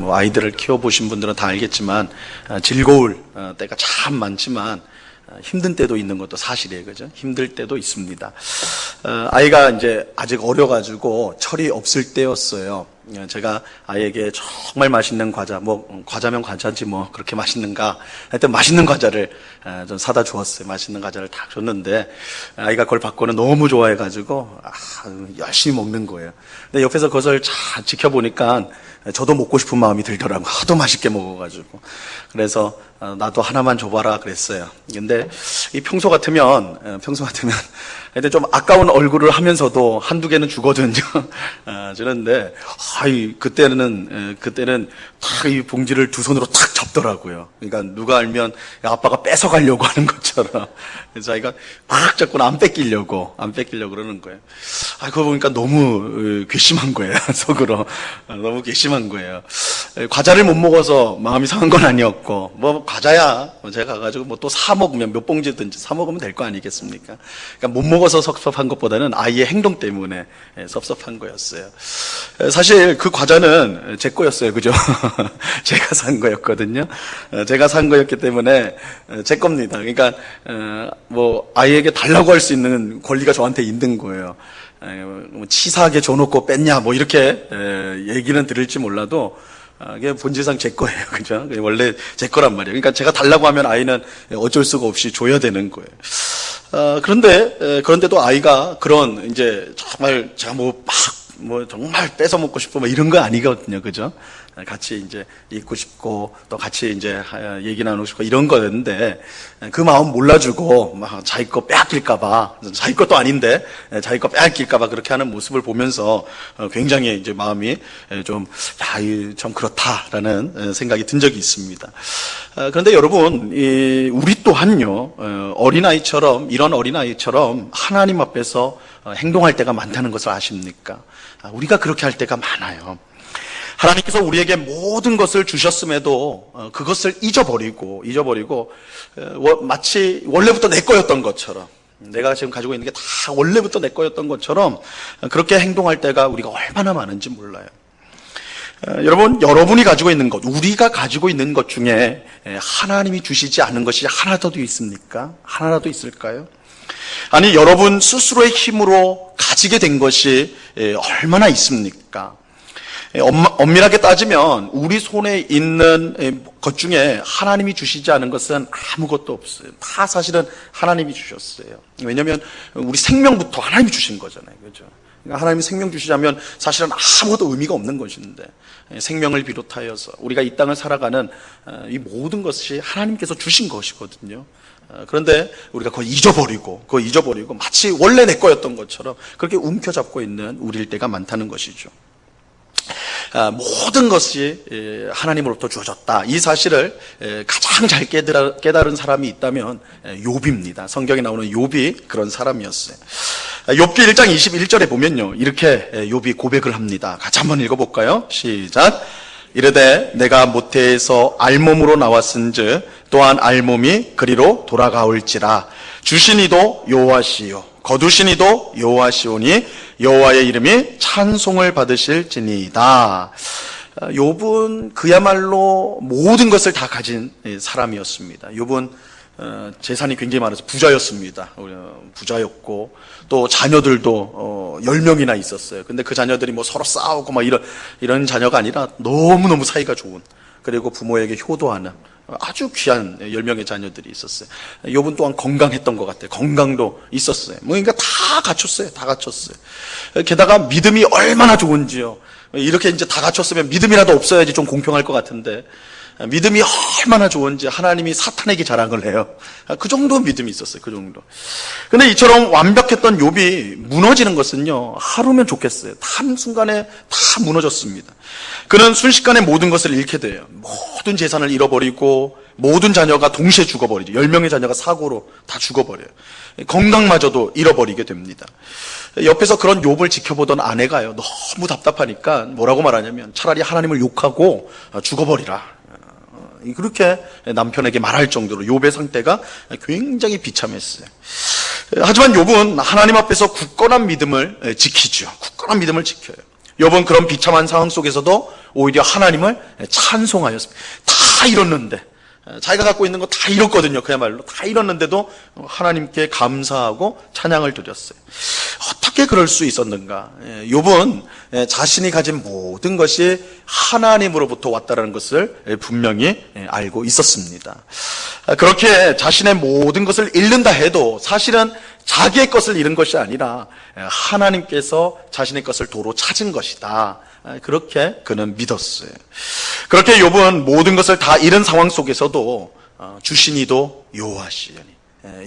뭐 아이들을 키워보신 분들은 다 알겠지만 즐거울 때가 참 많지만 힘든 때도 있는 것도 사실이에요. 그죠? 힘들 때도 있습니다. 아이가 이제 아직 어려가지고 철이 없을 때였어요. 제가 아이에게 정말 맛있는 과자, 뭐 과자면 과자지 뭐 그렇게 맛있는가, 하여튼 맛있는 과자를 좀 사다 주었어요. 맛있는 과자를 딱 줬는데 아이가 그걸 받고는 너무 좋아해가지고 열심히 먹는 거예요. 근데 옆에서 그것을 잘 지켜보니까 저도 먹고 싶은 마음이 들더라고요. 하도 맛있게 먹어가지고. 그래서 나도 하나만 줘봐라 그랬어요. 근데 이 평소 같으면 하여튼 좀 아까운 얼굴을 하면서도 한두 개는 주거든요. 주는데 그때는 탁 이 봉지를 두 손으로 탁 잡더라고요. 그러니까 누가 알면 아빠가 뺏어가려고 하는 것처럼. 그래서 아이가 막 잡고는 안 뺏기려고 그러는 거예요. 그거 보니까 너무 괘씸한 거예요. 속으로. 너무 괘씸한 거예요. 과자를 못 먹어서 마음이 상한 건 아니었고, 뭐 과자야. 제가 가가지고 뭐 또 사 먹으면 몇 봉지든지 사 먹으면 될 거 아니겠습니까? 그러니까 못 먹어서 섭섭한 것보다는 아이의 행동 때문에 섭섭한 거였어요. 사실 그 과자는 제 거였어요. 그죠? 제가 산 거였거든요. 제가 산 거였기 때문에 제 겁니다. 그러니까 뭐 아이에게 달라고 할 수 있는 권리가 저한테 있는 거예요. 치사하게 줘놓고 뺐냐 뭐 이렇게 얘기는 들을지 몰라도 이게 본질상 제 거예요. 그죠? 원래 제 거란 말이에요. 그러니까 제가 달라고 하면 아이는 어쩔 수가 없이 줘야 되는 거예요. 그런데도 아이가 그런 이제 정말 제가 뭐 정말 뺏어 먹고 싶고 뭐 이런 거 아니거든요. 그죠? 같이 이제 있고 싶고 또 같이 이제 얘기 나누고 싶고 이런 거였는데 그 마음 몰라주고 막 자기 거 빼앗길까봐, 자기 것도 아닌데 자기 거 빼앗길까봐 그렇게 하는 모습을 보면서 굉장히 이제 마음이 좀 그렇다라는 생각이 든 적이 있습니다. 그런데 여러분, 우리 또한요, 이런 어린아이처럼 하나님 앞에서 행동할 때가 많다는 것을 아십니까? 우리가 그렇게 할 때가 많아요. 하나님께서 우리에게 모든 것을 주셨음에도 그것을 잊어버리고 마치 원래부터 내 거였던 것처럼, 내가 지금 가지고 있는 게 다 원래부터 내 거였던 것처럼 그렇게 행동할 때가 우리가 얼마나 많은지 몰라요. 여러분, 여러분이 가지고 있는 것, 우리가 가지고 있는 것 중에 하나님이 주시지 않은 것이 하나라도 있습니까? 하나라도 있을까요? 아니, 여러분 스스로의 힘으로 가지게 된 것이 얼마나 있습니까? 엄밀하게 따지면 우리 손에 있는 것 중에 하나님이 주시지 않은 것은 아무것도 없어요. 다 사실은 하나님이 주셨어요. 왜냐하면 우리 생명부터 하나님이 주신 거잖아요. 그렇죠? 그러니까 하나님이 생명 주시자면 사실은 아무것도 의미가 없는 것인데, 생명을 비롯하여서 우리가 이 땅을 살아가는 이 모든 것이 하나님께서 주신 것이거든요. 그런데 우리가 그거 잊어버리고 마치 원래 내 거였던 것처럼 그렇게 움켜잡고 있는 우리일 때가 많다는 것이죠. 모든 것이 하나님으로부터 주어졌다. 이 사실을 가장 잘 깨달은 사람이 있다면 욥입니다. 성경에 나오는 욥이 그런 사람이었어요. 욥기 1장 21절에 보면요, 이렇게 욥이 고백을 합니다. 같이 한번 읽어볼까요? 시작. 이르되 내가 모태에서 알몸으로 나왔은즉 또한 알몸이 그리로 돌아가올지라. 주신 이도 여호와시요 거두신 이도 여호와시오니 여호와의 이름이 찬송을 받으실지니이다. 욥은 그야말로 모든 것을 다 가진 사람이었습니다. 욥은 재산이 굉장히 많아서 부자였습니다. 부자였고 또 자녀들도 10명이나 있었어요. 근데 그 자녀들이 뭐 서로 싸우고 막 이런 자녀가 아니라 너무너무 사이가 좋은, 그리고 부모에게 효도하는 아주 귀한 10명의 자녀들이 있었어요. 욥은 또한 건강했던 것 같아요. 건강도 있었어요. 그러니까 다 갖췄어요. 게다가 믿음이 얼마나 좋은지요. 이렇게 이제 다 갖췄으면 믿음이라도 없어야지 좀 공평할 것 같은데, 믿음이 얼마나 좋은지 하나님이 사탄에게 자랑을 해요. 그 정도 믿음이 있었어요. 그 정도. 근데 이처럼 완벽했던 욥이 무너지는 것은요, 하루면 좋겠어요. 한순간에 다 무너졌습니다. 그는 순식간에 모든 것을 잃게 돼요. 모든 재산을 잃어버리고 모든 자녀가 동시에 죽어버리죠. 10명의 자녀가 사고로 다 죽어버려요. 건강마저도 잃어버리게 됩니다. 옆에서 그런 욥을 지켜보던 아내가요, 너무 답답하니까 뭐라고 말하냐면 차라리 하나님을 욕하고 죽어버리라. 그렇게 남편에게 말할 정도로 욥의 상태가 굉장히 비참했어요. 하지만 욥은 하나님 앞에서 굳건한 믿음을 지키죠. 굳건한 믿음을 지켜요. 욥은 그런 비참한 상황 속에서도 오히려 하나님을 찬송하였습니다. 다 잃었는데, 자기가 갖고 있는 거 다 잃었거든요. 그야말로 다 잃었는데도 하나님께 감사하고 찬양을 드렸어요. 어떻게 그럴 수 있었는가? 욥은 자신이 가진 모든 것이 하나님으로부터 왔다는 것을 분명히 알고 있었습니다. 그렇게 자신의 모든 것을 잃는다 해도 사실은 자기의 것을 잃은 것이 아니라 하나님께서 자신의 것을 도로 찾은 것이다. 그렇게 그는 믿었어요. 그렇게 욥은 모든 것을 다 잃은 상황 속에서도 주신 이도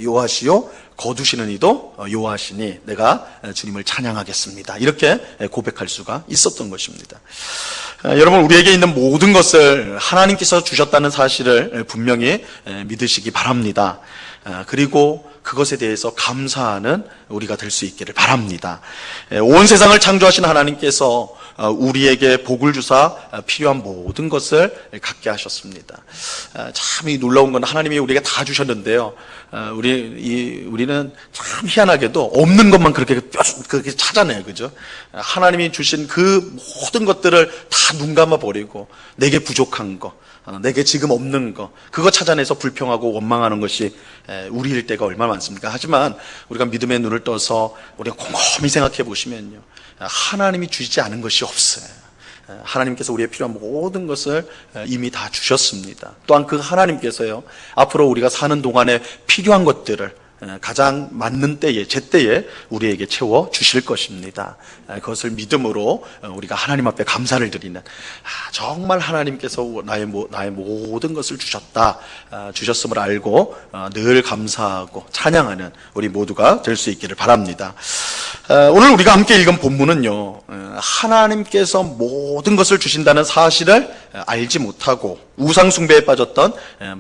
여호와시요 거두시는 이도 여호와시니 내가 주님을 찬양하겠습니다. 이렇게 고백할 수가 있었던 것입니다. 여러분, 우리에게 있는 모든 것을 하나님께서 주셨다는 사실을 분명히 믿으시기 바랍니다. 그리고 그것에 대해서 감사하는 우리가 될 수 있기를 바랍니다. 온 세상을 창조하신 하나님께서 우리에게 복을 주사 필요한 모든 것을 갖게 하셨습니다. 참 이 놀라운 건 하나님이 우리에게 다 주셨는데요. 우리는 참 희한하게도 없는 것만 그렇게 찾아내요. 그죠? 하나님이 주신 그 모든 것들을 다 눈 감아 버리고 내게 부족한 거, 내게 지금 없는 거, 그거 찾아내서 불평하고 원망하는 것이 우리일 때가 얼마나 많습니까? 하지만 우리가 믿음의 눈을 떠서 우리가 곰곰이 생각해 보시면요, 하나님이 주시지 않은 것이 없어요. 하나님께서 우리의 필요한 모든 것을 이미 다 주셨습니다. 또한 그 하나님께서요, 앞으로 우리가 사는 동안에 필요한 것들을 가장 맞는 때에, 제때에 우리에게 채워 주실 것입니다. 그것을 믿음으로 우리가 하나님 앞에 감사를 드리는, 정말 하나님께서 나의 모든 것을 주셨음을 알고 늘 감사하고 찬양하는 우리 모두가 될 수 있기를 바랍니다. 오늘 우리가 함께 읽은 본문은요, 하나님께서 모든 것을 주신다는 사실을 알지 못하고 우상숭배에 빠졌던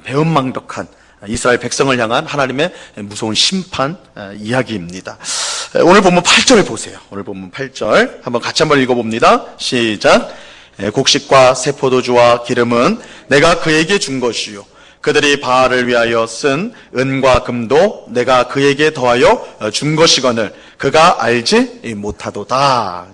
배은망덕한 이스라엘 백성을 향한 하나님의 무서운 심판 이야기입니다. 오늘 본문 8절을 보세요. 오늘 본문 8절 한번 같이 한번 읽어봅니다. 시작. 곡식과 새 포도주와 기름은 내가 그에게 준 것이요 그들이 바알을 위하여 쓴 은과 금도 내가 그에게 더하여 준 것이거늘 그가 알지 못하도다.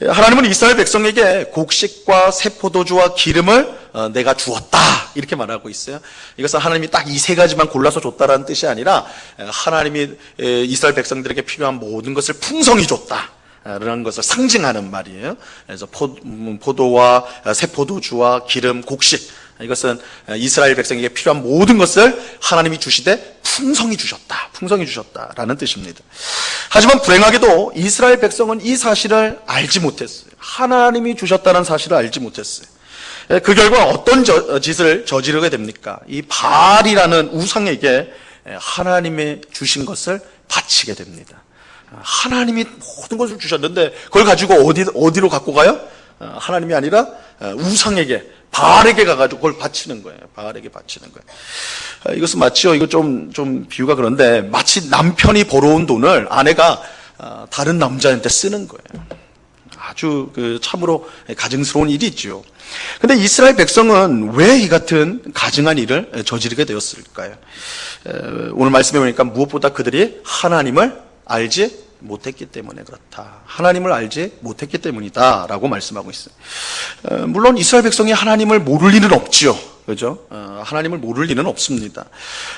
하나님은 이스라엘 백성에게 곡식과 새 포도주와 기름을 내가 주었다, 이렇게 말하고 있어요. 이것은 하나님이 딱 이 세 가지만 골라서 줬다라는 뜻이 아니라 하나님이 이스라엘 백성들에게 필요한 모든 것을 풍성히 줬다 라는 것을 상징하는 말이에요. 그래서 포도와 새 포도주와 기름, 곡식, 이것은 이스라엘 백성에게 필요한 모든 것을 하나님이 주시되 풍성히 주셨다라는 뜻입니다. 하지만 불행하게도 이스라엘 백성은 이 사실을 알지 못했어요. 하나님이 주셨다는 사실을 알지 못했어요. 그 결과 어떤 짓을 저지르게 됩니까? 이 바알이라는 우상에게 하나님의 주신 것을 바치게 됩니다. 하나님이 모든 것을 주셨는데 그걸 가지고 어디로 갖고 가요? 하나님이 아니라 우상에게, 바알에게 가가지고 그걸 바치는 거예요. 바알에게 바치는 거예요. 이것은 마치요, 이거 좀 비유가 그런데 마치 남편이 벌어온 돈을 아내가 다른 남자한테 쓰는 거예요. 아주 참으로 가증스러운 일이 있죠. 근데 이스라엘 백성은 왜 이 같은 가증한 일을 저지르게 되었을까요? 오늘 말씀해 보니까 무엇보다 그들이 하나님을 알지 못했기 때문에 그렇다. 하나님을 알지 못했기 때문이다 라고 말씀하고 있어요. 물론 이스라엘 백성이 하나님을 모를 리는 없죠. 그죠? 하나님을 모를 리는 없습니다.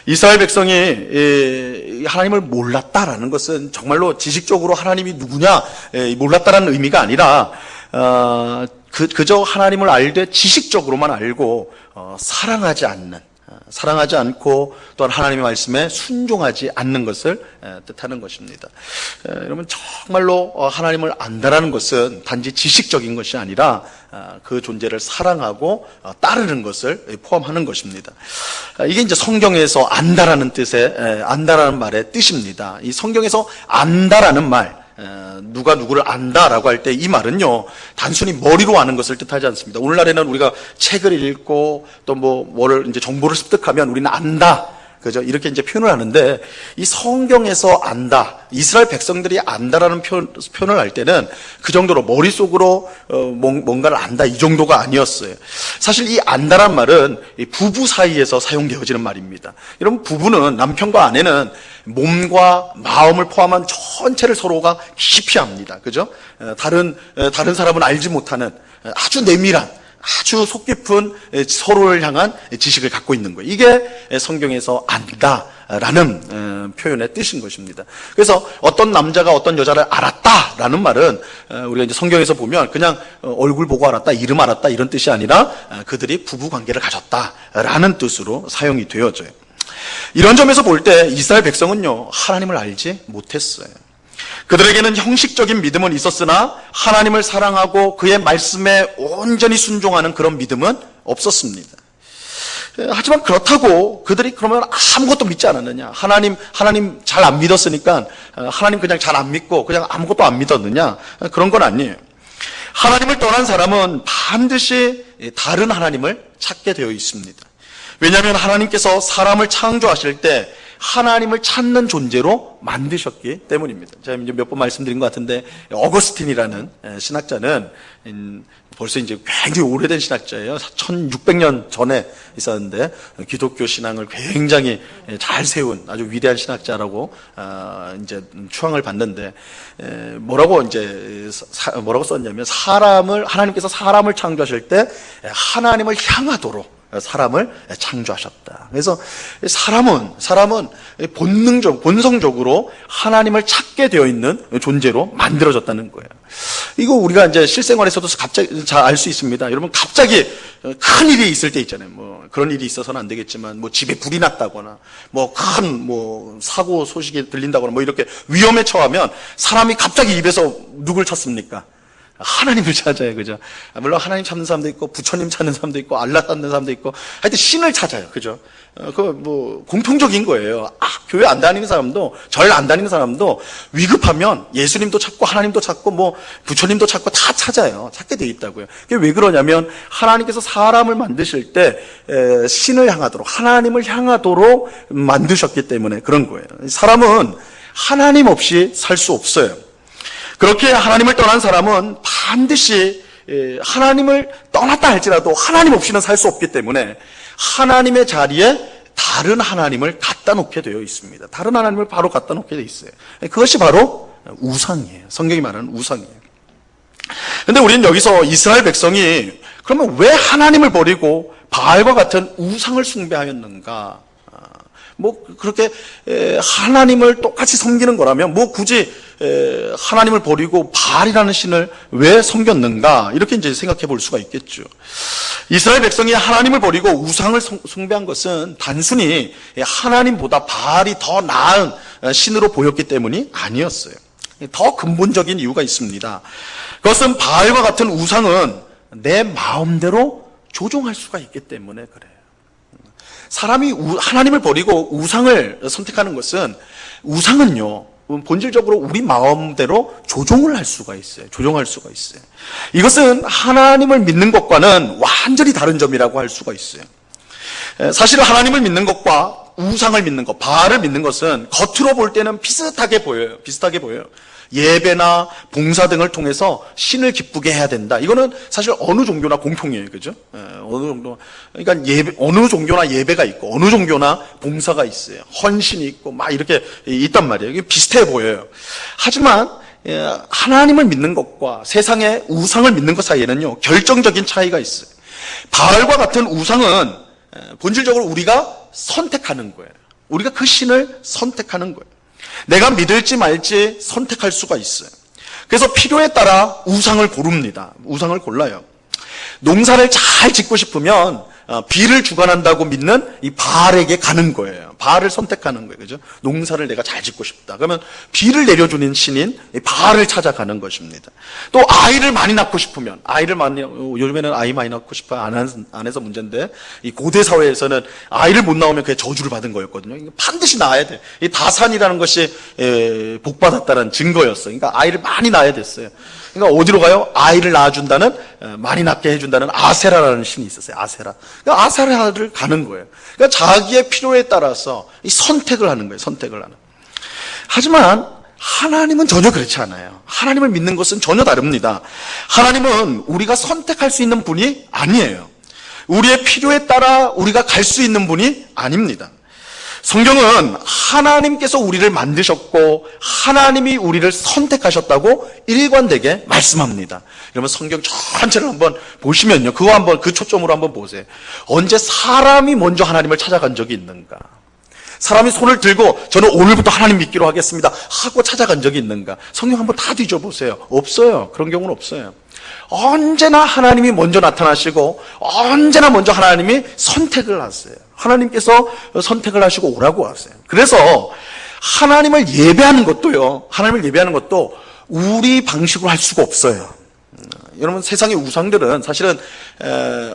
이스라엘 백성이 하나님을 몰랐다라는 것은 정말로 지식적으로 하나님이 누구냐 몰랐다라는 의미가 아니라 그저 하나님을 알되 지식적으로만 알고 사랑하지 않고 또한 하나님의 말씀에 순종하지 않는 것을 뜻하는 것입니다. 여러분, 정말로 하나님을 안다라는 것은 단지 지식적인 것이 아니라 그 존재를 사랑하고 따르는 것을 포함하는 것입니다. 이게 이제 성경에서 안다라는 말의 뜻입니다. 이 성경에서 안다라는 말, 누가 누구를 안다라고 할 때 이 말은요, 단순히 머리로 아는 것을 뜻하지 않습니다. 오늘날에는 우리가 책을 읽고 또 뭐를 이제 정보를 습득하면 우리는 안다, 그죠? 이렇게 이제 표현을 하는데, 이 성경에서 안다, 이스라엘 백성들이 안다라는 표현을 할 때는 그 정도로 머릿속으로 뭔가를 안다 이 정도가 아니었어요. 사실 이 안다란 말은 부부 사이에서 사용되어지는 말입니다. 여러분, 부부는, 남편과 아내는 몸과 마음을 포함한 전체를 서로가 깊이 압니다. 그죠? 다른 사람은 알지 못하는 아주 내밀한, 아주 속 깊은 서로를 향한 지식을 갖고 있는 거예요. 이게 성경에서 안다라는 표현의 뜻인 것입니다. 그래서 어떤 남자가 어떤 여자를 알았다라는 말은 우리가 이제 성경에서 보면 그냥 얼굴 보고 알았다, 이름 알았다 이런 뜻이 아니라 그들이 부부 관계를 가졌다라는 뜻으로 사용이 되어져요. 이런 점에서 볼 때 이스라엘 백성은요, 하나님을 알지 못했어요. 그들에게는 형식적인 믿음은 있었으나 하나님을 사랑하고 그의 말씀에 온전히 순종하는 그런 믿음은 없었습니다. 하지만 그렇다고 그들이 그러면 아무것도 믿지 않았느냐? 하나님 잘 안 믿었으니까 하나님 그냥 잘 안 믿고 그냥 아무것도 안 믿었느냐? 그런 건 아니에요. 하나님을 떠난 사람은 반드시 다른 하나님을 찾게 되어 있습니다. 왜냐하면 하나님께서 사람을 창조하실 때 하나님을 찾는 존재로 만드셨기 때문입니다. 제가 이제 몇 번 말씀드린 것 같은데, 어거스틴이라는 신학자는 벌써 이제 굉장히 오래된 신학자예요. 1600년 전에 있었는데, 기독교 신앙을 굉장히 잘 세운 아주 위대한 신학자라고, 이제 추앙을 받는데, 뭐라고 썼냐면, 하나님께서 사람을 창조하실 때 하나님을 향하도록 사람을 창조하셨다. 그래서 사람은 본성적으로 하나님을 찾게 되어 있는 존재로 만들어졌다는 거예요. 이거 우리가 이제 실생활에서도 갑자기 잘 알 수 있습니다. 여러분, 갑자기 큰 일이 있을 때 있잖아요. 뭐 그런 일이 있어서는 안 되겠지만, 뭐 집에 불이 났다거나, 뭐 큰 사고 소식이 들린다거나, 뭐 이렇게 위험에 처하면 사람이 갑자기 입에서 누굴 찾습니까? 하나님을 찾아요, 그죠? 물론 하나님 찾는 사람도 있고, 부처님 찾는 사람도 있고, 알라 찾는 사람도 있고, 하여튼 신을 찾아요, 그죠? 공통적인 거예요. 교회 안 다니는 사람도, 절 안 다니는 사람도 위급하면 예수님도 찾고, 하나님도 찾고, 부처님도 찾고 다 찾아요. 찾게 돼 있다고요. 그게 왜 그러냐면, 하나님께서 사람을 만드실 때, 신을 향하도록, 하나님을 향하도록 만드셨기 때문에 그런 거예요. 사람은 하나님 없이 살 수 없어요. 그렇게 하나님을 떠난 사람은 반드시 하나님을 떠났다 할지라도 하나님 없이는 살 수 없기 때문에 하나님의 자리에 다른 하나님을 갖다 놓게 되어 있습니다. 다른 하나님을 바로 갖다 놓게 되어 있어요. 그것이 바로 우상이에요. 성경이 말하는 우상이에요. 그런데 우리는 여기서 이스라엘 백성이 그러면 왜 하나님을 버리고 바알과 같은 우상을 숭배하였는가? 그렇게 하나님을 똑같이 섬기는 거라면 굳이 하나님을 버리고 바알이라는 신을 왜 섬겼는가? 이렇게 이제 생각해 볼 수가 있겠죠. 이스라엘 백성이 하나님을 버리고 우상을 숭배한 것은 단순히 하나님보다 바알이 더 나은 신으로 보였기 때문이 아니었어요. 더 근본적인 이유가 있습니다. 그것은 바알과 같은 우상은 내 마음대로 조종할 수가 있기 때문에 그래요. 사람이 하나님을 버리고 우상을 선택하는 것은, 우상은요, 본질적으로 우리 마음대로 조종을 할 수가 있어요. 조종할 수가 있어요. 이것은 하나님을 믿는 것과는 완전히 다른 점이라고 할 수가 있어요. 사실 하나님을 믿는 것과 우상을 믿는 것, 바알을 믿는 것은 겉으로 볼 때는 비슷하게 보여요. 예배나 봉사 등을 통해서 신을 기쁘게 해야 된다. 이거는 사실 어느 종교나 공통이에요. 그죠? 어느 정도. 그러니까 어느 종교나 예배가 있고, 어느 종교나 봉사가 있어요. 헌신이 있고, 이렇게 있단 말이에요. 이게 비슷해 보여요. 하지만, 하나님을 믿는 것과 세상의 우상을 믿는 것 사이에는요, 결정적인 차이가 있어요. 바알과 같은 우상은 본질적으로 우리가 선택하는 거예요. 우리가 그 신을 선택하는 거예요. 내가 믿을지 말지 선택할 수가 있어요. 그래서 필요에 따라 우상을 고릅니다. 우상을 골라요. 농사를 잘 짓고 싶으면 비를 주관한다고 믿는 이 바알에게 가는 거예요. 바알을 선택하는 거예요. 그죠? 농사를 내가 잘 짓고 싶다. 그러면 비를 내려주는 신인 이 바알을 찾아가는 것입니다. 또 아이를 많이 낳고 싶으면, 요즘에는 아이 많이 낳고 싶어 안 해서 문제인데, 이 고대 사회에서는 아이를 못 낳으면 그게 저주를 받은 거였거든요. 반드시 낳아야 돼. 이 다산이라는 것이 복받았다는 증거였어요. 그러니까 아이를 많이 낳아야 됐어요. 그러니까 어디로 가요? 아이를 낳아준다는, 많이 낳게 해준다는 아세라라는 신이 있었어요. 아세라. 그러니까 아사랴를 가는 거예요. 그러니까 자기의 필요에 따라서 이 선택을 하는 거예요. 선택을 하는. 하지만 하나님은 전혀 그렇지 않아요. 하나님을 믿는 것은 전혀 다릅니다. 하나님은 우리가 선택할 수 있는 분이 아니에요. 우리의 필요에 따라 우리가 갈 수 있는 분이 아닙니다. 성경은 하나님께서 우리를 만드셨고 하나님이 우리를 선택하셨다고 일관되게 말씀합니다. 여러분 성경 전체를 한번 보시면요, 그거 한번 그 초점으로 한번 보세요. 언제 사람이 먼저 하나님을 찾아간 적이 있는가? 사람이 손을 들고 저는 오늘부터 하나님 믿기로 하겠습니다 하고 찾아간 적이 있는가? 성경 한번 다 뒤져보세요. 없어요. 그런 경우는 없어요. 언제나 하나님이 먼저 나타나시고 언제나 먼저 하나님이 선택을 하세요. 하나님께서 선택을 하시고 오라고 하세요. 그래서 하나님을 예배하는 것도요, 하나님을 예배하는 것도 우리 방식으로 할 수가 없어요. 여러분 세상의 우상들은 사실은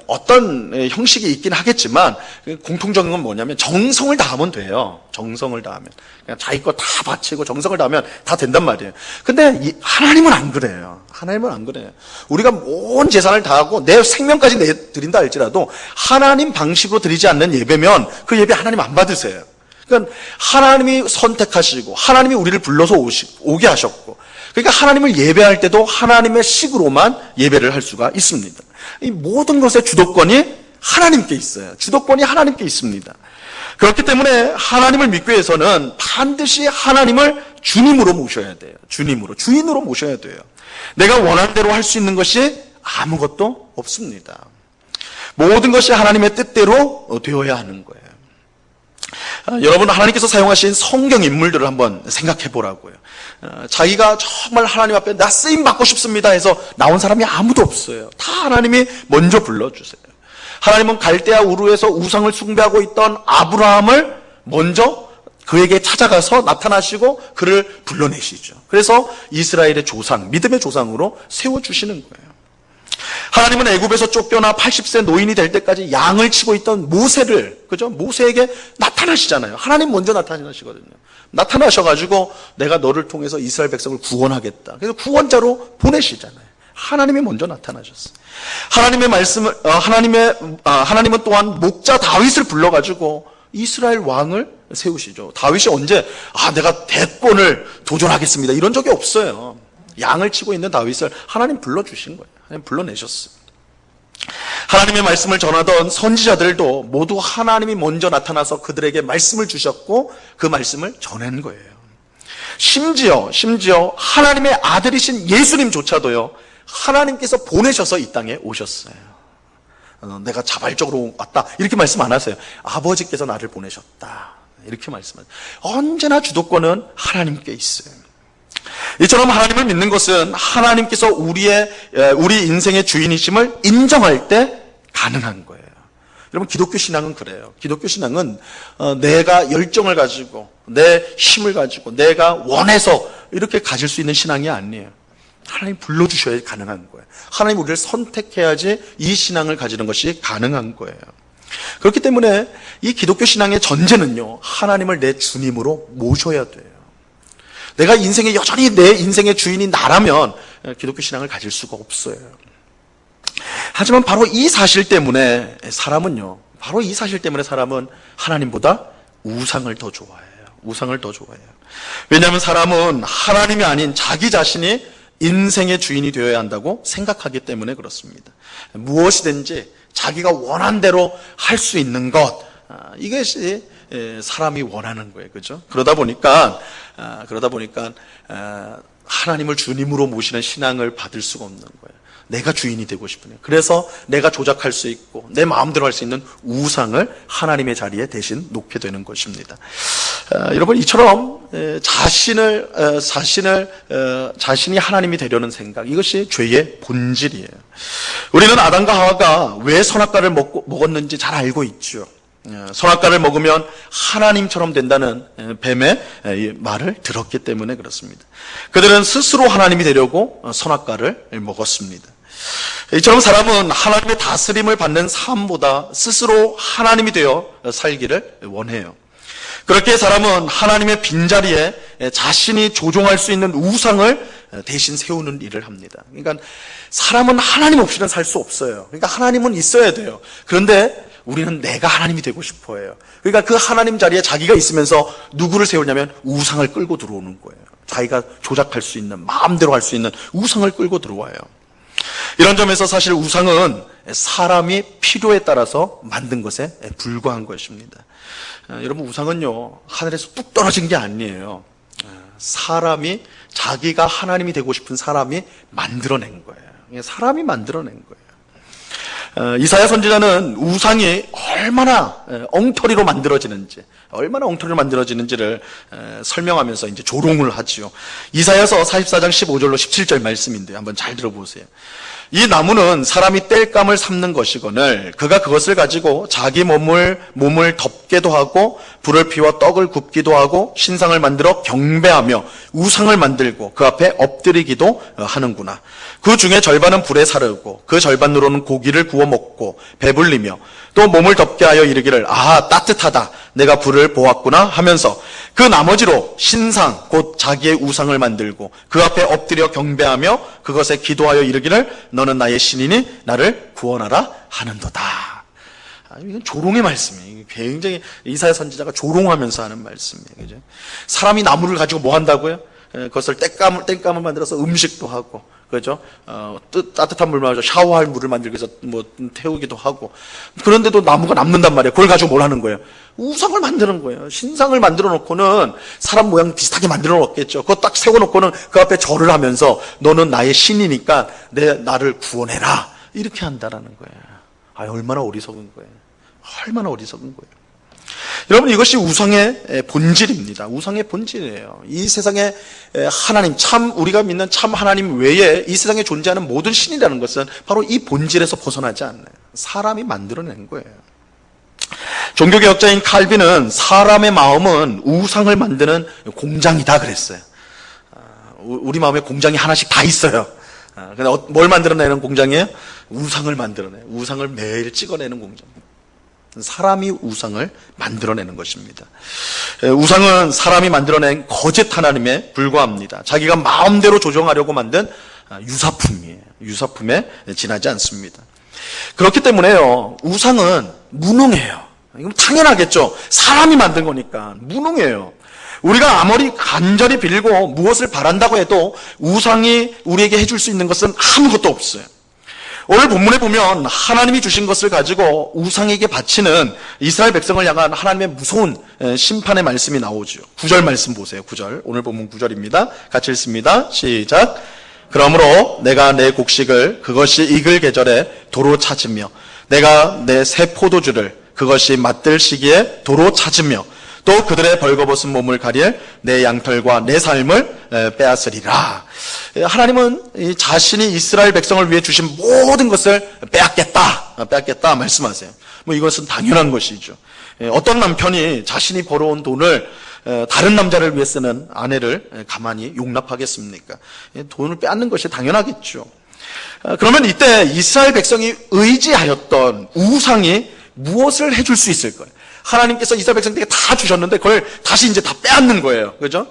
어떤 형식이 있긴 하겠지만 공통적인 건 뭐냐면 정성을 다하면 돼요. 정성을 다하면 그냥 자기 거 다 바치고 정성을 다하면 다 된단 말이에요. 근데 하나님은 안 그래요. 하나님은 안 그래요. 우리가 온 재산을 다하고 내 생명까지 드린다 할지라도 하나님 방식으로 드리지 않는 예배면 그 예배 하나님 안 받으세요. 그러니까 하나님이 선택하시고 하나님이 우리를 불러서 오게 하셨고, 그러니까 하나님을 예배할 때도 하나님의 식으로만 예배를 할 수가 있습니다. 이 모든 것의 주도권이 하나님께 있어요. 주도권이 하나님께 있습니다. 그렇기 때문에 하나님을 믿기 위해서는 반드시 하나님을 주님으로 모셔야 돼요. 주인으로 모셔야 돼요. 내가 원하는 대로 할 수 있는 것이 아무것도 없습니다. 모든 것이 하나님의 뜻대로 되어야 하는 거예요. 여러분 하나님께서 사용하신 성경 인물들을 한번 생각해 보라고요. 자기가 정말 하나님 앞에 나 쓰임 받고 싶습니다 해서 나온 사람이 아무도 없어요. 다 하나님이 먼저 불러주세요. 하나님은 갈대아 우르에서 우상을 숭배하고 있던 아브라함을 먼저 그에게 찾아가서 나타나시고 그를 불러내시죠. 그래서 이스라엘의 조상, 믿음의 조상으로 세워주시는 거예요. 하나님은 애굽에서 쫓겨나 80세 노인이 될 때까지 양을 치고 있던 모세를, 그죠? 모세에게 나타나시잖아요. 하나님 먼저 나타나시거든요. 나타나셔가지고 내가 너를 통해서 이스라엘 백성을 구원하겠다. 그래서 구원자로 보내시잖아요. 하나님이 먼저 나타나셨어요. 하나님의 말씀을, 하나님은 또한 목자 다윗을 불러가지고 이스라엘 왕을 세우시죠. 다윗이 언제, 내가 대권을 도전하겠습니다 이런 적이 없어요. 양을 치고 있는 다윗을 하나님 불러주신 거예요. 하나님 불러내셨어요. 하나님의 말씀을 전하던 선지자들도 모두 하나님이 먼저 나타나서 그들에게 말씀을 주셨고 그 말씀을 전한 거예요. 심지어 하나님의 아들이신 예수님조차도요, 하나님께서 보내셔서 이 땅에 오셨어요. 내가 자발적으로 왔다 이렇게 말씀 안 하세요. 아버지께서 나를 보내셨다 이렇게 말씀하세요. 언제나 주도권은 하나님께 있어요. 이처럼 하나님을 믿는 것은 하나님께서 우리 인생의 주인이심을 인정할 때 가능한 거예요. 여러분 기독교 신앙은 그래요. 기독교 신앙은 내가 열정을 가지고 내 힘을 가지고 내가 원해서 이렇게 가질 수 있는 신앙이 아니에요. 하나님 불러주셔야 가능한 거예요. 하나님 우리를 선택해야지 이 신앙을 가지는 것이 가능한 거예요. 그렇기 때문에 이 기독교 신앙의 전제는요, 하나님을 내 주님으로 모셔야 돼요. 내가 인생에 여전히 내 인생의 주인이 나라면 기독교 신앙을 가질 수가 없어요. 하지만 바로 이 사실 때문에 사람은 하나님보다 우상을 더 좋아해요. 왜냐하면 사람은 하나님이 아닌 자기 자신이 인생의 주인이 되어야 한다고 생각하기 때문에 그렇습니다. 무엇이든지 자기가 원한 대로 할 수 있는 것, 이것이 사람이 원하는 거예요. 그죠? 그러다 보니까 하나님을 주님으로 모시는 신앙을 받을 수가 없는 거예요. 내가 주인이 되고 싶으네요. 그래서 내가 조작할 수 있고 내 마음대로 할 수 있는 우상을 하나님의 자리에 대신 놓게 되는 것입니다. 여러분 이처럼 자신이 하나님이 되려는 생각, 이것이 죄의 본질이에요. 우리는 아담과 하와가 왜 선악과를 먹었는지 잘 알고 있죠. 선악과를 먹으면 하나님처럼 된다는 뱀의 말을 들었기 때문에 그렇습니다. 그들은 스스로 하나님이 되려고 선악과를 먹었습니다. 이처럼 사람은 하나님의 다스림을 받는 삶보다 스스로 하나님이 되어 살기를 원해요. 그렇게 사람은 하나님의 빈자리에 자신이 조종할 수 있는 우상을 대신 세우는 일을 합니다. 그러니까 사람은 하나님 없이는 살 수 없어요. 그러니까 하나님은 있어야 돼요. 그런데 우리는 내가 하나님이 되고 싶어 해요. 그러니까 그 하나님 자리에 자기가 있으면서 누구를 세우냐면 우상을 끌고 들어오는 거예요. 자기가 조작할 수 있는, 마음대로 할 수 있는 우상을 끌고 들어와요. 이런 점에서 사실 우상은 사람이 필요에 따라서 만든 것에 불과한 것입니다. 여러분, 우상은요, 하늘에서 뚝 떨어진 게 아니에요. 사람이, 자기가 하나님이 되고 싶은 사람이 만들어낸 거예요. 사람이 만들어낸 거예요. 이사야 선지자는 우상이 얼마나 엉터리로 만들어지는지를 설명하면서 이제 조롱을 하지요. 이사야서 44장 15절로 17절 말씀인데 한번 잘 들어보세요. 이 나무는 사람이 땔감을 삼는 것이거늘 그가 그것을 가지고 자기 몸을 덮게도 하고 불을 피워 떡을 굽기도 하고 신상을 만들어 경배하며 우상을 만들고 그 앞에 엎드리기도 하는구나. 그 중에 절반은 불에 사르고 그 절반으로는 고기를 구워 먹고 배불리며 또 몸을 덮게 하여 이르기를 아 따뜻하다 내가 불을 보았구나 하면서 그 나머지로 신상 곧 자기의 우상을 만들고 그 앞에 엎드려 경배하며 그것에 기도하여 이르기를 너는 나의 신이니 나를 구원하라 하는도다. 이건 조롱의 말씀이에요. 굉장히 이사야 선지자가 조롱하면서 하는 말씀이에요. 그죠? 사람이 나무를 가지고 뭐 한다고요? 그것을 땔감을 만들어서 음식도 하고, 그죠? 따뜻한 물 마셔 샤워할 물을 만들기 위해서 뭐 태우기도 하고. 그런데도 나무가 남는단 말이에요. 그걸 가지고 뭘 하는 거예요? 우상을 만드는 거예요. 신상을 만들어 놓고는 사람 모양 비슷하게 만들어 놓겠죠. 그거 딱 세워 놓고는 그 앞에 절을 하면서 너는 나의 신이니까 나를 구원해라. 이렇게 한다라는 거예요. 얼마나 어리석은 거예요. 얼마나 어리석은 거예요. 여러분, 이것이 우상의 본질입니다. 우상의 본질이에요. 이 세상에 하나님, 우리가 믿는 참 하나님 외에 이 세상에 존재하는 모든 신이라는 것은 바로 이 본질에서 벗어나지 않아요. 사람이 만들어낸 거예요. 종교개혁자인 칼빈은 사람의 마음은 우상을 만드는 공장이다 그랬어요. 우리 마음에 공장이 하나씩 다 있어요. 근데 뭘 만들어내는 공장이에요? 우상을 만들어내요. 우상을 매일 찍어내는 공장. 사람이 우상을 만들어내는 것입니다. 우상은 사람이 만들어낸 거짓 하나님에 불과합니다. 자기가 마음대로 조정하려고 만든 유사품이에요. 유사품에 지나지 않습니다. 그렇기 때문에요, 우상은 무능해요. 이건 당연하겠죠. 사람이 만든 거니까 무능해요. 우리가 아무리 간절히 빌고 무엇을 바란다고 해도 우상이 우리에게 해줄 수 있는 것은 아무것도 없어요. 오늘 본문에 보면 하나님이 주신 것을 가지고 우상에게 바치는 이스라엘 백성을 향한 하나님의 무서운 심판의 말씀이 나오죠. 9절 말씀 보세요. 9절. 오늘 본문 9절입니다. 같이 읽습니다. 시작. 그러므로 내가 내 곡식을 그것이 익을 계절에 도로 찾으며 내가 내 새 포도주를 그것이 맛들 시기에 도로 찾으며 또 그들의 벌거벗은 몸을 가릴 내 양털과 내 삶을 빼앗으리라. 하나님은 자신이 이스라엘 백성을 위해 주신 모든 것을 빼앗겠다 말씀하세요. 뭐 이것은 당연한 것이죠. 어떤 남편이 자신이 벌어온 돈을 다른 남자를 위해 쓰는 아내를 가만히 용납하겠습니까? 돈을 빼앗는 것이 당연하겠죠. 그러면 이때 이스라엘 백성이 의지하였던 우상이 무엇을 해줄 수 있을까요? 하나님께서 이스라엘 백성들에게 다 주셨는데 그걸 다시 이제 다 빼앗는 거예요. 그죠?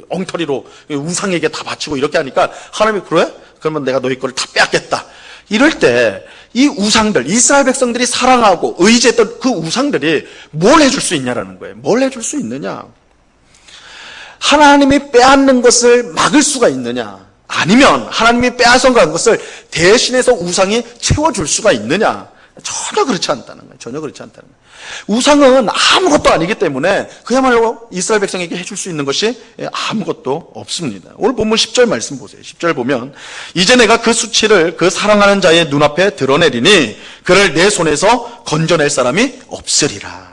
엉터리로 우상에게 다 바치고 이렇게 하니까 하나님이 그래? 그러면 내가 너희 거를 다 빼앗겠다. 이럴 때 이 우상들, 이스라엘 백성들이 사랑하고 의지했던 그 우상들이 뭘 해줄 수 있냐라는 거예요. 뭘 해줄 수 있느냐? 하나님이 빼앗는 것을 막을 수가 있느냐? 아니면 하나님이 빼앗아간 것을 대신해서 우상이 채워줄 수가 있느냐? 전혀 그렇지 않다는 거예요. 전혀 그렇지 않다는 거예요. 우상은 아무것도 아니기 때문에 그야말로 이스라엘 백성에게 해줄 수 있는 것이 아무것도 없습니다. 오늘 본문 10절 말씀 보세요. 10절 보면 이제 내가 그 수치를 그 사랑하는 자의 눈앞에 드러내리니 그를 내 손에서 건져낼 사람이 없으리라.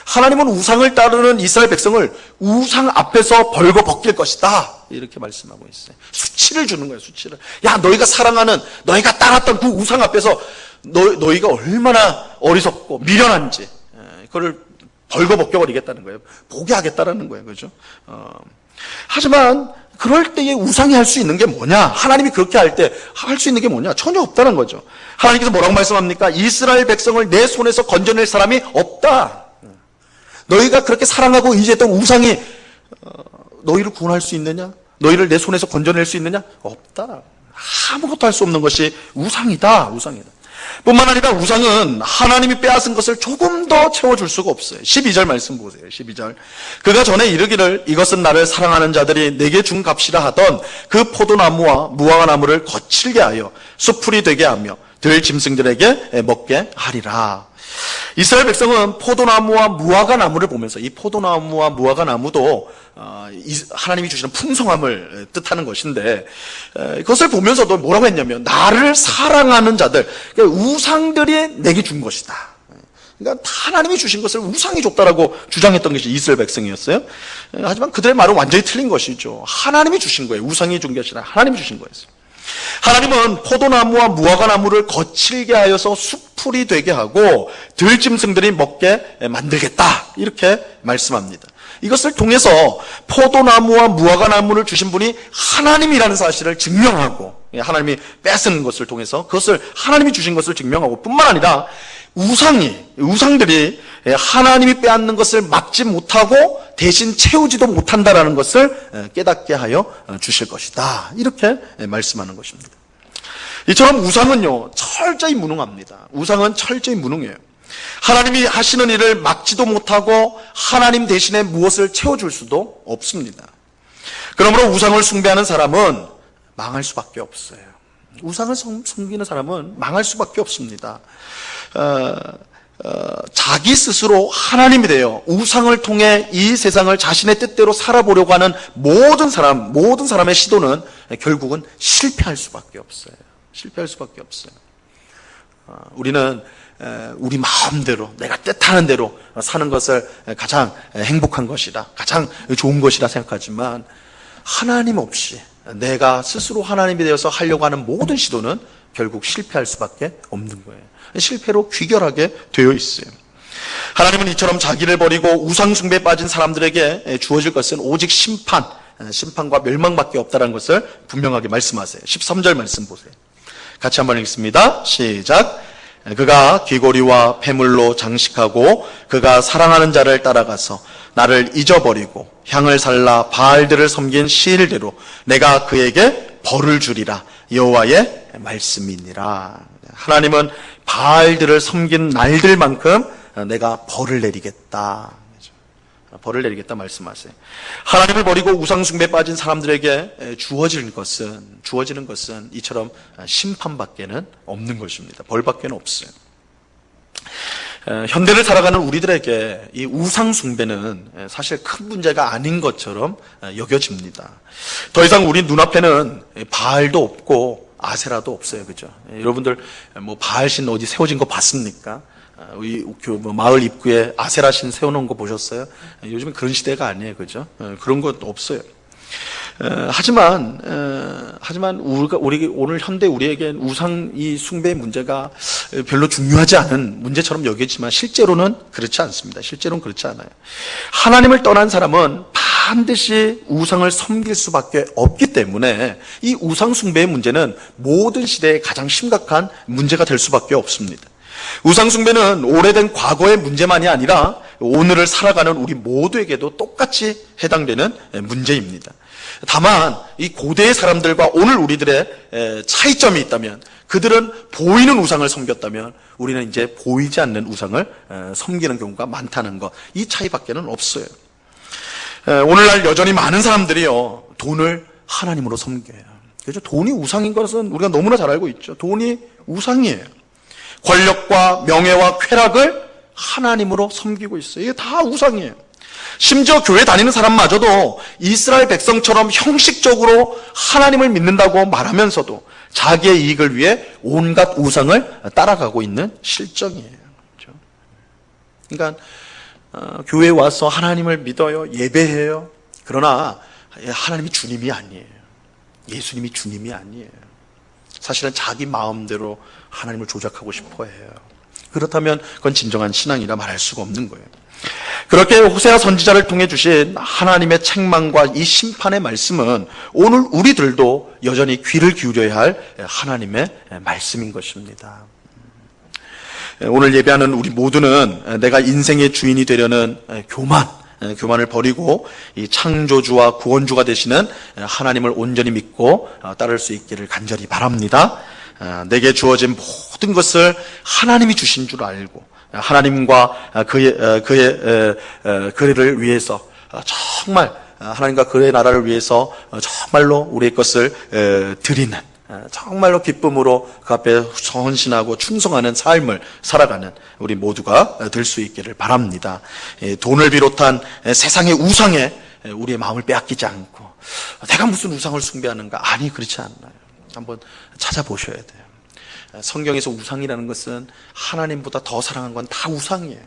하나님은 우상을 따르는 이스라엘 백성을 우상 앞에서 벌거벗길 것이다. 이렇게 말씀하고 있어요. 수치를 주는 거예요. 수치를. 야, 너희가 사랑하는, 너희가 따랐던 그 우상 앞에서 너희가 얼마나 어리석고 미련한지 그걸 벌거벗겨버리겠다는 거예요. 보게 하겠다라는 거예요. 그죠? 하지만 그럴 때에 우상이 할 수 있는 게 뭐냐? 하나님이 그렇게 할 때 할 수 있는 게 뭐냐? 전혀 없다는 거죠. 하나님께서 뭐라고 말씀합니까? 이스라엘 백성을 내 손에서 건져낼 사람이 없다. 너희가 그렇게 사랑하고 의지했던 우상이 너희를 구원할 수 있느냐? 너희를 내 손에서 건져낼 수 있느냐? 없다. 아무것도 할 수 없는 것이 우상이다. 우상이다. 뿐만 아니라 우상은 하나님이 빼앗은 것을 조금 더 채워줄 수가 없어요. 12절 말씀 보세요. 12절. 그가 전에 이르기를 이것은 나를 사랑하는 자들이 내게 준 값이라 하던 그 포도나무와 무화과나무를 거칠게 하여 수풀이 되게 하며 들 짐승들에게 먹게 하리라. 이스라엘 백성은 포도나무와 무화과나무를 보면서, 이 포도나무와 무화과나무도 하나님이 주시는 풍성함을 뜻하는 것인데, 그것을 보면서도 뭐라고 했냐면 나를 사랑하는 자들, 그러니까 우상들이 내게 준 것이다. 그러니까 하나님이 주신 것을 우상이 줬다라고 주장했던 것이 이스라엘 백성이었어요. 하지만 그들의 말은 완전히 틀린 것이죠. 하나님이 주신 거예요. 우상이 준 것이 아니라 하나님이 주신 거였어요. 하나님은 포도나무와 무화과나무를 거칠게 하여서 수풀이 되게 하고 들짐승들이 먹게 만들겠다, 이렇게 말씀합니다. 이것을 통해서 포도나무와 무화과나무를 주신 분이 하나님이라는 사실을 증명하고, 하나님이 뺏은 것을 통해서 그것을 하나님이 주신 것을 증명하고, 뿐만 아니라 우상들이 하나님이 빼앗는 것을 막지 못하고 대신 채우지도 못한다라는 것을 깨닫게 하여 주실 것이다, 이렇게 말씀하는 것입니다. 이처럼 우상은요, 철저히 무능합니다. 우상은 철저히 무능해요. 하나님이 하시는 일을 막지도 못하고 하나님 대신에 무엇을 채워줄 수도 없습니다. 그러므로 우상을 숭배하는 사람은 망할 수밖에 없어요. 우상을 섬기는 사람은 망할 수밖에 없습니다. 자기 스스로 하나님이 되어 우상을 통해 이 세상을 자신의 뜻대로 살아보려고 하는 모든 사람의 시도는 결국은 실패할 수밖에 없어요. 실패할 수밖에 없어요. 우리는 우리 마음대로, 내가 뜻하는 대로 사는 것을 가장 행복한 것이다, 가장 좋은 것이다 생각하지만, 하나님 없이 내가 스스로 하나님이 되어서 하려고 하는 모든 시도는 결국 실패할 수밖에 없는 거예요. 실패로 귀결하게 되어 있어요. 하나님은 이처럼 자기를 버리고 우상 숭배에 빠진 사람들에게 주어질 것은 오직 심판과 멸망밖에 없다는 것을 분명하게 말씀하세요. 13절 말씀 보세요. 같이 한번 읽습니다. 시작. 그가 귀고리와 폐물로 장식하고 그가 사랑하는 자를 따라가서 나를 잊어버리고 향을 살라 바알들을 섬긴 시일대로 내가 그에게 벌을 주리라. 여호와의 말씀이니라. 하나님은 바알들을 섬긴 날들만큼 내가 벌을 내리겠다. 벌을 내리겠다 말씀하세요. 하나님을 버리고 우상 숭배에 빠진 사람들에게 주어지는 것은 이처럼 심판밖에는 없는 것입니다. 벌밖에는 없어요. 현대를 살아가는 우리들에게 이 우상 숭배는 사실 큰 문제가 아닌 것처럼 여겨집니다. 더 이상 우리 눈앞에는 바알도 없고 아세라도 없어요. 그죠? 여러분들 뭐 바알신 어디 세워진 거 봤습니까? 우리 마을 입구에 아세라신 세워놓은 거 보셨어요? 요즘은 그런 시대가 아니에요. 그죠? 그런 것도 없어요. 하지만 우리가 오늘 현대 우리에겐 우상 이 숭배의 문제가 별로 중요하지 않은 문제처럼 여기지만 실제로는 그렇지 않습니다. 실제로는 그렇지 않아요. 하나님을 떠난 사람은 반드시 우상을 섬길 수밖에 없기 때문에 이 우상 숭배의 문제는 모든 시대의 가장 심각한 문제가 될 수밖에 없습니다. 우상 숭배는 오래된 과거의 문제만이 아니라 오늘을 살아가는 우리 모두에게도 똑같이 해당되는 문제입니다. 다만 이 고대의 사람들과 오늘 우리들의 차이점이 있다면, 그들은 보이는 우상을 섬겼다면 우리는 이제 보이지 않는 우상을 섬기는 경우가 많다는 것, 이 차이밖에는 없어요. 오늘날 여전히 많은 사람들이요, 돈을 하나님으로 섬겨요. 그렇죠? 돈이 우상인 것은 우리가 너무나 잘 알고 있죠. 돈이 우상이에요. 권력과 명예와 쾌락을 하나님으로 섬기고 있어요. 이게 다 우상이에요. 심지어 교회 다니는 사람마저도 이스라엘 백성처럼 형식적으로 하나님을 믿는다고 말하면서도 자기의 이익을 위해 온갖 우상을 따라가고 있는 실정이에요. 그렇죠? 그러니까 교회에 와서 하나님을 믿어요, 예배해요. 그러나 하나님이 주님이 아니에요. 예수님이 주님이 아니에요. 사실은 자기 마음대로 하나님을 조작하고 싶어 해요. 그렇다면 그건 진정한 신앙이라 말할 수가 없는 거예요. 그렇게 호세아 선지자를 통해 주신 하나님의 책망과 이 심판의 말씀은 오늘 우리들도 여전히 귀를 기울여야 할 하나님의 말씀인 것입니다. 오늘 예배하는 우리 모두는 내가 인생의 주인이 되려는 교만을 버리고 이 창조주와 구원주가 되시는 하나님을 온전히 믿고 따를 수 있기를 간절히 바랍니다. 내게 주어진 모든 것을 하나님이 주신 줄 알고 하나님과 그의 그를 위해서 정말 하나님과 그의 나라를 위해서 정말로 우리의 것을 드리는 정말로 기쁨으로 그 앞에 헌신하고 충성하는 삶을 살아가는 우리 모두가 될 수 있기를 바랍니다. 돈을 비롯한 세상의 우상에 우리의 마음을 빼앗기지 않고 내가 무슨 우상을 숭배하는가? 아니, 그렇지 않나요? 한번 찾아보셔야 돼요. 성경에서 우상이라는 것은 하나님보다 더 사랑한 건 다 우상이에요.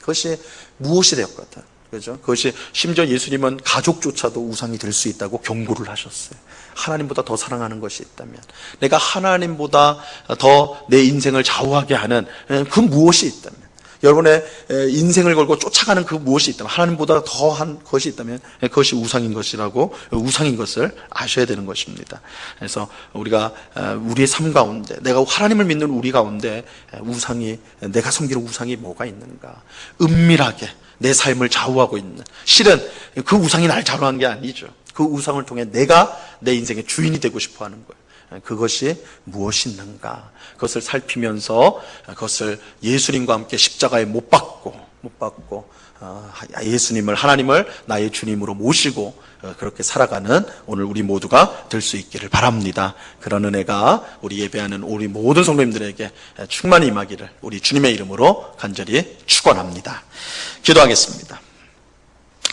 그것이 무엇이 되었거든. 그죠? 그것이 심지어 예수님은 가족조차도 우상이 될 수 있다고 경고를 하셨어요. 하나님보다 더 사랑하는 것이 있다면, 내가 하나님보다 더 내 인생을 좌우하게 하는 그 무엇이 있다면, 여러분의 인생을 걸고 쫓아가는 그 무엇이 있다면, 하나님보다 더한 것이 있다면 그것이 우상인 것이라고, 우상인 것을 아셔야 되는 것입니다. 그래서 우리가 우리의 삶 가운데, 내가 하나님을 믿는 우리 가운데 우상이, 내가 섬기는 우상이 뭐가 있는가? 은밀하게 내 삶을 좌우하고 있는, 실은 그 우상이 날 좌우한 게 아니죠. 그 우상을 통해 내가 내 인생의 주인이 되고 싶어 하는 거예요. 그것이 무엇이 있는가? 그것을 살피면서 그것을 예수님과 함께 십자가에 못 박고 예수님을, 하나님을 나의 주님으로 모시고 그렇게 살아가는 오늘 우리 모두가 될 수 있기를 바랍니다. 그런 은혜가 우리 예배하는 우리 모든 성도님들에게 충만히 임하기를 우리 주님의 이름으로 간절히 축원합니다. 기도하겠습니다.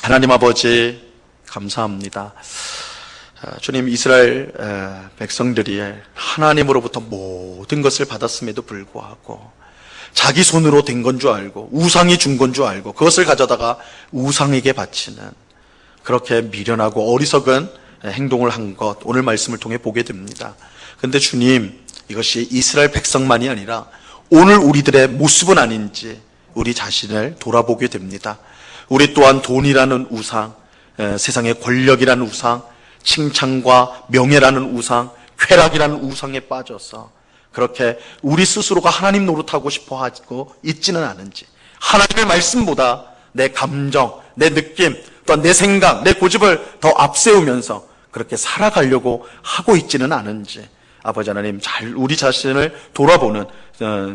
하나님 아버지, 감사합니다. 주님, 이스라엘 백성들이 하나님으로부터 모든 것을 받았음에도 불구하고 자기 손으로 된 건 줄 알고, 우상이 준 건 줄 알고 그것을 가져다가 우상에게 바치는 그렇게 미련하고 어리석은 행동을 한 것, 오늘 말씀을 통해 보게 됩니다. 그런데 주님, 이것이 이스라엘 백성만이 아니라 오늘 우리들의 모습은 아닌지 우리 자신을 돌아보게 됩니다. 우리 또한 돈이라는 우상, 세상의 권력이라는 우상, 칭찬과 명예라는 우상, 쾌락이라는 우상에 빠져서 그렇게 우리 스스로가 하나님 노릇하고 싶어 하고 있지는 않은지, 하나님의 말씀보다 내 감정, 내 느낌, 또한 내 생각, 내 고집을 더 앞세우면서 그렇게 살아가려고 하고 있지는 않은지, 아버지 하나님, 잘 우리 자신을 돌아보는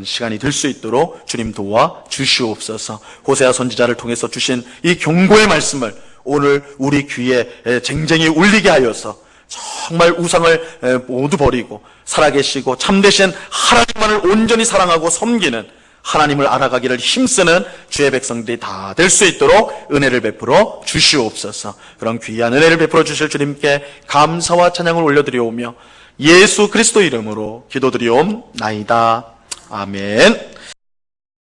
시간이 될 수 있도록 주님 도와 주시옵소서. 호세아 선지자를 통해서 주신 이 경고의 말씀을 오늘 우리 귀에 쟁쟁이 울리게 하여서 정말 우상을 모두 버리고 살아계시고 참되신 하나님만을 온전히 사랑하고 섬기는, 하나님을 알아가기를 힘쓰는 주의 백성들이 다 될 수 있도록 은혜를 베풀어 주시옵소서. 그런 귀한 은혜를 베풀어 주실 주님께 감사와 찬양을 올려드리오며 예수 그리스도 이름으로 기도드리옵나이다. 아멘.